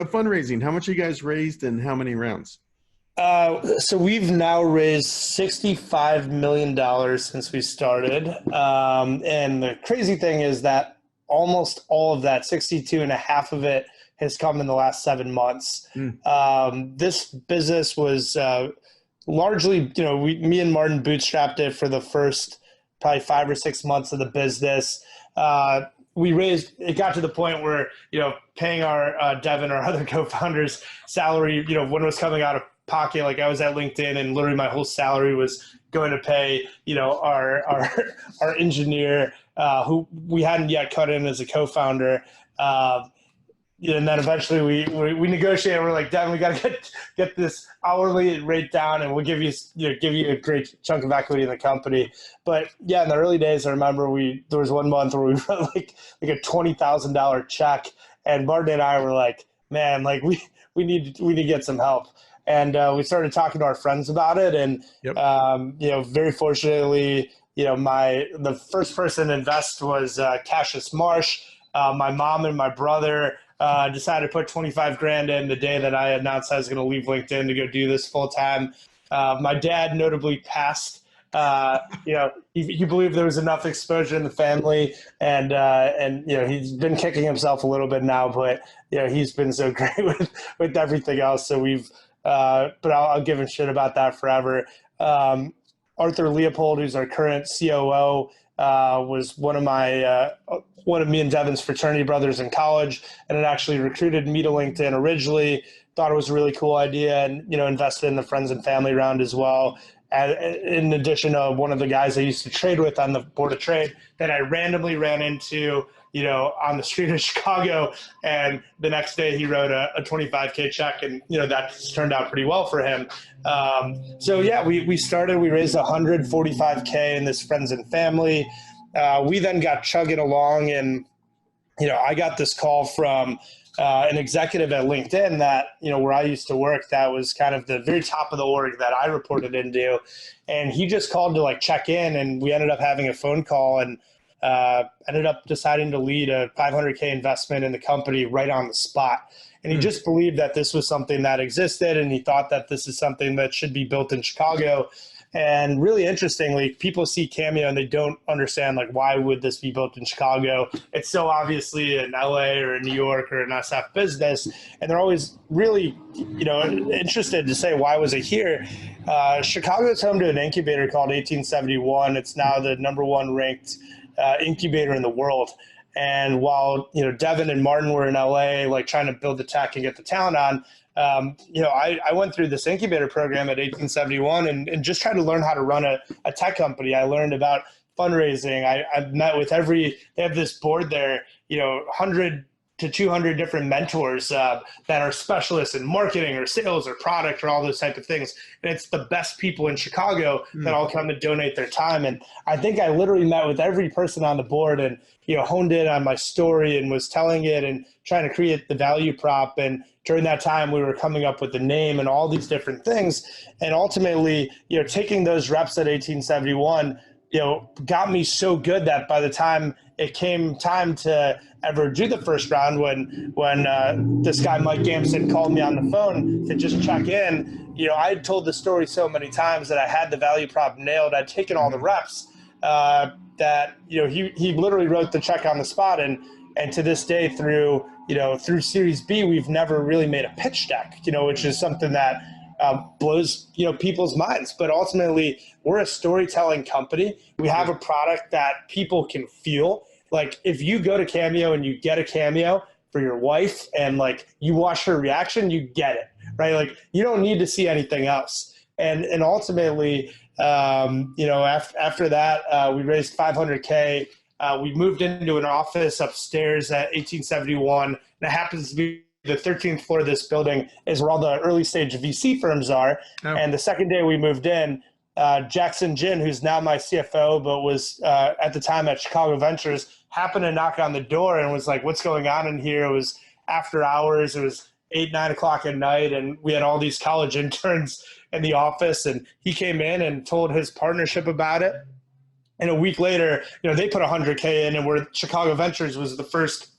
The fundraising, how much you guys raised and how many rounds? So we've now raised $65 million since we started. And the crazy thing is that almost all of that, 62 and a half of it, has come in the last 7 months. Mm. This business was largely, me and Martin bootstrapped it for the first probably 5 or 6 months of the business. It got to the point where, paying our Devin, our other co-founders, salary, when it was coming out of pocket, like I was at LinkedIn and literally my whole salary was going to pay, our engineer, who we hadn't yet cut in as a co-founder. And then eventually we negotiated. We're like, Devin, we got to get this hourly rate down, and we'll give you a great chunk of equity in the company. But yeah, in the early days, I remember there was one month where we wrote like a $20,000 check, and Martin and I were like, man, like we need to get some help. And we started talking to our friends about it, and Yep. Very fortunately, the first person to invest was Cassius Marsh. My mom and my brother decided to put 25 grand in the day that I announced I was going to leave LinkedIn to go do this full time. My dad notably passed. He believed there was enough exposure in the family, and he's been kicking himself a little bit now, but he's been so great with everything else. So but I'll give him shit about that forever. Arthur Leopold, who's our current COO, was one of me and Devin's fraternity brothers in college, and had actually recruited me to LinkedIn originally. Thought it was a really cool idea, and invested in the friends and family round as well. In addition to one of the guys I used to trade with on the board of trade that I randomly ran into, on the street of Chicago, and the next day he wrote a 25K check, and that turned out pretty well for him. So yeah, we raised 145K in this friends and family. We then got chugging along, and I got this call from an executive at LinkedIn that where I used to work, that was kind of the very top of the org that I reported into, and he just called to like check in, and we ended up having a phone call, and ended up deciding to lead a 500K investment in the company right on the spot. And he just believed that this was something that existed, and he thought that this is something that should be built in Chicago. And really interestingly, people see Cameo and they don't understand, like, why would this be built in Chicago? It's so obviously an LA or a New York or an SF business. And they're always really, interested to say, why was it here? Chicago is home to an incubator called 1871. It's now the #1 ranked incubator in the world. And while, Devin and Martin were in LA, like trying to build the tech and get the talent on, I went through this incubator program at 1871 and just tried to learn how to run a tech company. I learned about fundraising. I met with they have this board there, 100 to 200 different mentors that are specialists in marketing or sales or product or all those type of things. And it's the best people in Chicago that all come to donate their time. And I think I literally met with every person on the board and, honed in on my story and was telling it and trying to create the value prop. And during that time, we were coming up with the name and all these different things. And ultimately, taking those reps at 1871, got me so good that by the time it came time to ever do the first round, when this guy Mike Gamson called me on the phone to just check in, I had told the story so many times that I had the value prop nailed. I'd taken all the reps that he literally wrote the check on the spot, and to this day through Series B, we've never really made a pitch deck, which is something that blows people's minds. But ultimately, we're a storytelling company. We have a product that people can feel. Like, if you go to Cameo and you get a Cameo for your wife and like you watch her reaction, you get it, right? Like, you don't need to see anything else. And ultimately, after that, we raised 500K. We moved into an office upstairs at 1871, and it happens to be the 13th floor of this building is where all the early stage VC firms are. Oh. And the second day we moved in, Jackson Jin, who's now my CFO, but was at the time at Chicago Ventures, happened to knock on the door and was like, what's going on in here? It was after hours. It was 8, 9 o'clock at night. And we had all these college interns in the office. And he came in and told his partnership about it. And a week later, they put 100K in, and where Chicago Ventures was the first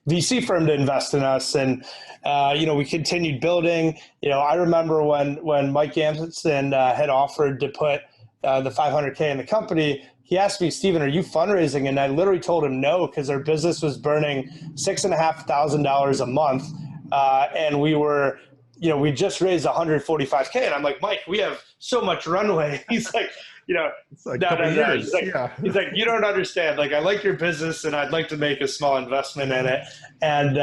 VC firm to invest in us. And, we continued building. I remember when Mike Gamson had offered to put the 500K in the company, he asked me, Steven, are you fundraising? And I literally told him no, because our business was burning $6,500 a month. And we just raised 145K. And I'm like, Mike, we have so much runway. He's like, It's like no, a couple years. He's like, you don't understand. Like, I like your business and I'd like to make a small investment in it. And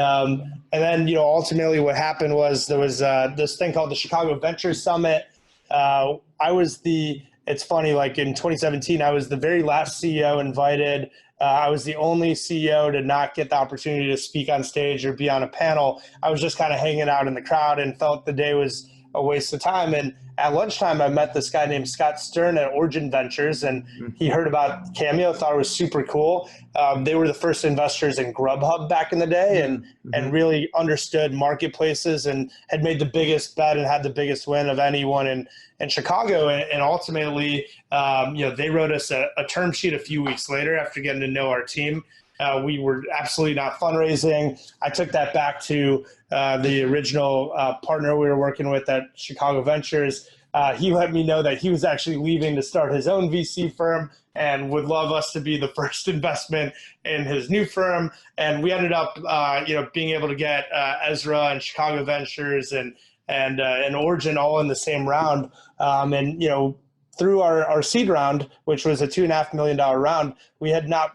then, ultimately what happened was there was this thing called the Chicago Venture Summit. It's funny, like in 2017, I was the very last CEO invited. I was the only CEO to not get the opportunity to speak on stage or be on a panel. I was just kind of hanging out in the crowd and felt the day was a waste of time. And at lunchtime, I met this guy named Scott Stern at Origin Ventures, and he heard about Cameo, thought it was super cool. They were the first investors in Grubhub back in the day, and really understood marketplaces and had made the biggest bet and had the biggest win of anyone in Chicago. And ultimately, they wrote us a term sheet a few weeks later after getting to know our team. We were absolutely not fundraising. I took that back to the original partner we were working with at Chicago Ventures. He let me know that he was actually leaving to start his own VC firm and would love us to be the first investment in his new firm. And we ended up, being able to get Ezra and Chicago Ventures and Origin all in the same round. Through our seed round, which was a $2.5 million round, we had not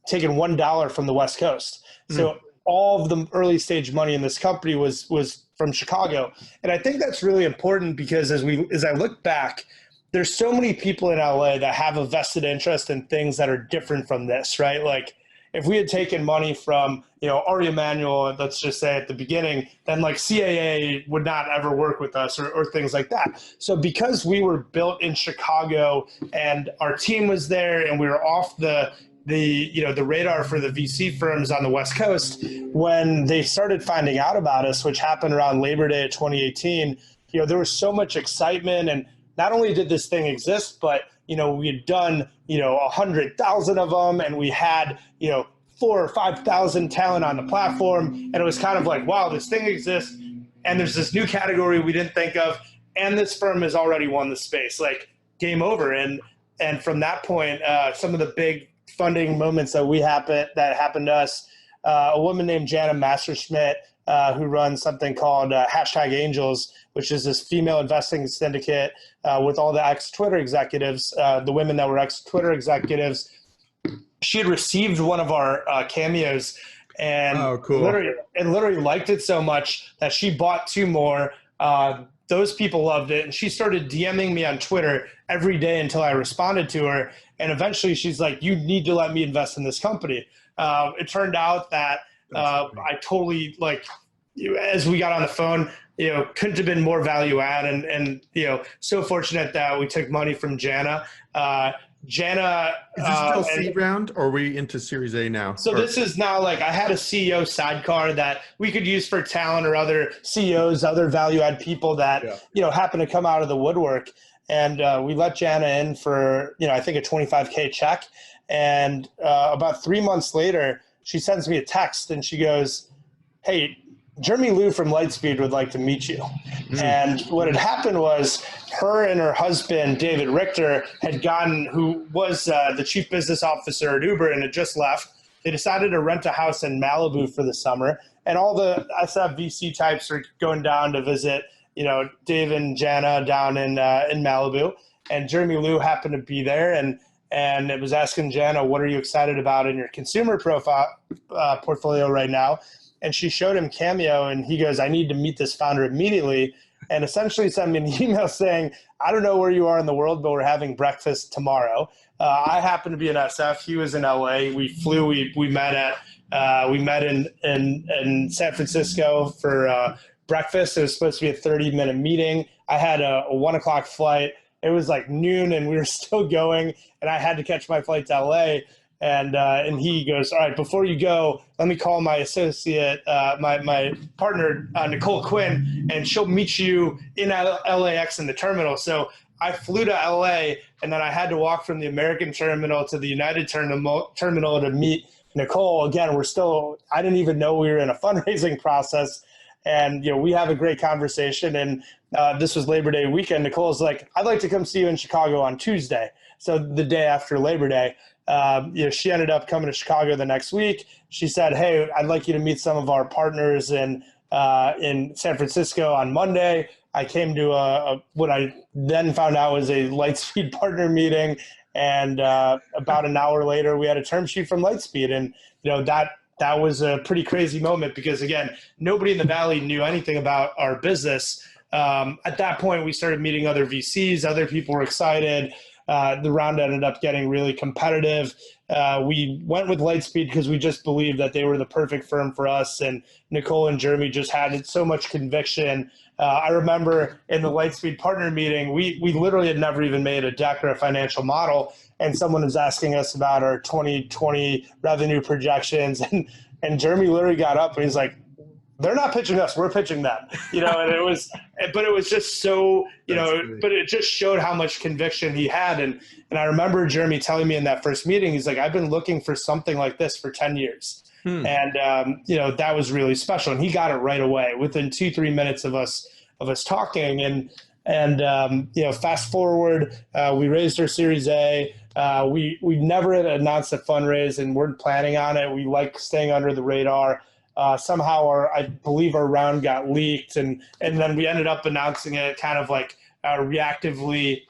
taken $1 from the West Coast. So all of the early stage money in this company was from Chicago. And I think that's really important because as I look back, there's so many people in LA that have a vested interest in things that are different from this, right? Like if we had taken money from, Ari Emanuel, let's just say at the beginning, then like CAA would not ever work with us or things like that. So because we were built in Chicago and our team was there and we were off the radar for the VC firms on the West Coast, when they started finding out about us, which happened around Labor Day of 2018, there was so much excitement. And not only did this thing exist, but, we had done, 100,000 of them, and we had, 4,000 or 5,000 talent on the platform. And it was kind of like, wow, this thing exists. And there's this new category we didn't think of. And this firm has already won the space, like game over. And from that point, some of the big funding moments that happened to us, a woman named Jana Masserschmidt, who runs something called #Angels, which is this female investing syndicate with all the ex-Twitter executives, the women that were ex-Twitter executives. She had received one of our cameos and literally liked it so much that she bought 2 more. Those people loved it, and she started DMing me on Twitter every day until I responded to her. And eventually she's like, you need to let me invest in this company. It turned out that I totally, as we got on the phone, couldn't have been more value add. And so fortunate that we took money from Jana. Jana. Is this still seed round, or are we into Series A now? So this is now I had a CEO sidecar that we could use for talent or other CEOs, other value add people that, happen to come out of the woodwork. And we let Jana in for, I think a $25K check. And about 3 months later, she sends me a text and she goes, hey, Jeremy Liu from Lightspeed would like to meet you. And what had happened was her and her husband, David Richter, who was the chief business officer at Uber and had just left. They decided to rent a house in Malibu for the summer. And all the SF VC types are going down to visit, Dave and Jana down in Malibu. And Jeremy Liu happened to be there and it was asking Jana, what are you excited about in your consumer profile portfolio right now? And she showed him Cameo, and he goes, I need to meet this founder immediately. And essentially sent me an email saying, I don't know where you are in the world, but we're having breakfast tomorrow. I happen to be in SF. He was in LA. We flew. We met in San Francisco for breakfast. It was supposed to be a 30-minute meeting. I had a 1 o'clock flight. It was like noon, and we were still going. And I had to catch my flight to LA. And he goes, all right, before you go, let me call my associate, my partner, Nicole Quinn, and she'll meet you in LAX in the terminal. So I flew to LA, and then I had to walk from the American terminal to the United terminal to meet Nicole, again, I didn't even know we were in a fundraising process. And, we have a great conversation. And this was Labor Day weekend. Nicole's like, I'd like to come see you in Chicago on Tuesday. So the day after Labor Day, she ended up coming to Chicago the next week. She said, hey, I'd like you to meet some of our partners in San Francisco on Monday. I came to what I then found out was a Lightspeed partner meeting. And about an hour later, we had a term sheet from Lightspeed. And, that was a pretty crazy moment because, again, nobody in the Valley knew anything about our business. At that point, we started meeting other VCs. Other people were excited. The round ended up getting really competitive. We went with Lightspeed because we just believed that they were the perfect firm for us. And Nicole and Jeremy just had so much conviction. I remember in the Lightspeed partner meeting, we literally had never even made a deck or a financial model. And someone was asking us about our 2020 revenue projections. And Jeremy literally got up and he's like, they're not pitching us, we're pitching them, and it was just so, but it just showed how much conviction he had. And I remember Jeremy telling me in that first meeting, he's like, I've been looking for something like this for 10 years. And, that was really special. And he got it right away within 2-3 minutes of us talking. And fast forward, we raised our Series A. We never had announced a fundraise and weren't planning on it. We like staying under the radar. Somehow I believe our round got leaked and then we ended up announcing it kind of like reactively.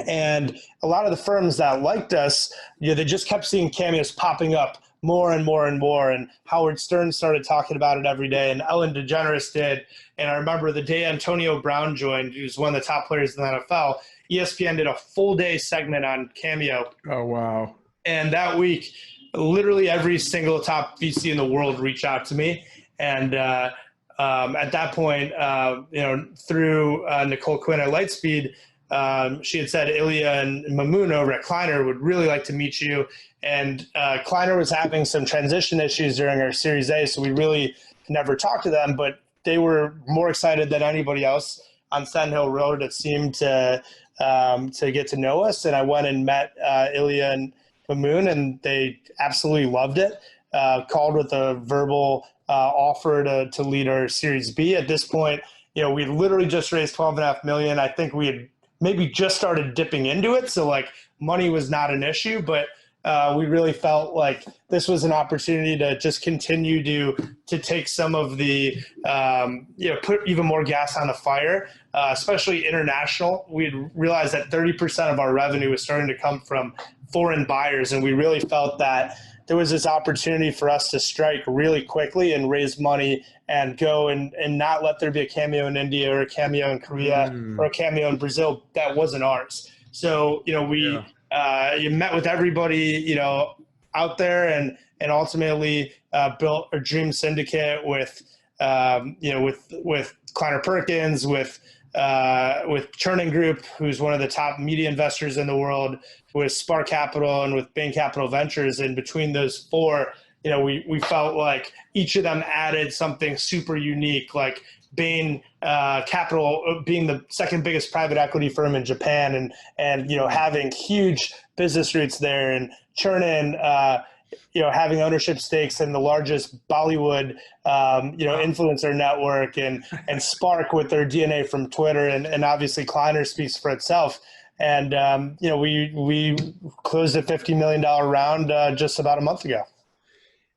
And a lot of the firms that liked us, they just kept seeing cameos popping up more and more and more. And Howard Stern started talking about it every day and Ellen DeGeneres did. And I remember the day Antonio Brown joined, who's one of the top players in the NFL, ESPN did a full day segment on Cameo. Oh, wow. And that week, literally every single top VC in the world reached out to me. And at that point, through Nicole Quinn at Lightspeed, she had said Ilya and Mamoon over at Kleiner would really like to meet you. And Kleiner was having some transition issues during our Series A, so we really never talked to them, but they were more excited than anybody else on Sand Hill Road. It seemed to get to know us. And I went and met Ilya and Mamoon, and they absolutely loved it. Called with a verbal offer to lead our Series B. At this point, we literally just raised $12.5 million. I think we had maybe just started dipping into it, so like money was not an issue, but we really felt like this was an opportunity to just continue to take some of the put even more gas on the fire, especially international. We realized that 30% of our revenue was starting to come from foreign buyers, and we really felt that there was this opportunity for us to strike really quickly and raise money and go and not let there be a Cameo in India or a Cameo in Korea or a Cameo in Brazil that wasn't ours. So, you met with everybody, out there and ultimately built a dream syndicate with Kleiner Perkins, with Chernin Group, who's one of the top media investors in the world, with Spark Capital and with Bain Capital Ventures. And between those four, we felt like each of them added something super unique, like Bain Capital being the second biggest private equity firm in Japan and having huge business roots there, and Chernin having ownership stakes in the largest Bollywood influencer network, and Spark with their DNA from Twitter, and obviously Kleiner speaks for itself. And we closed a $50 million round just about a month ago.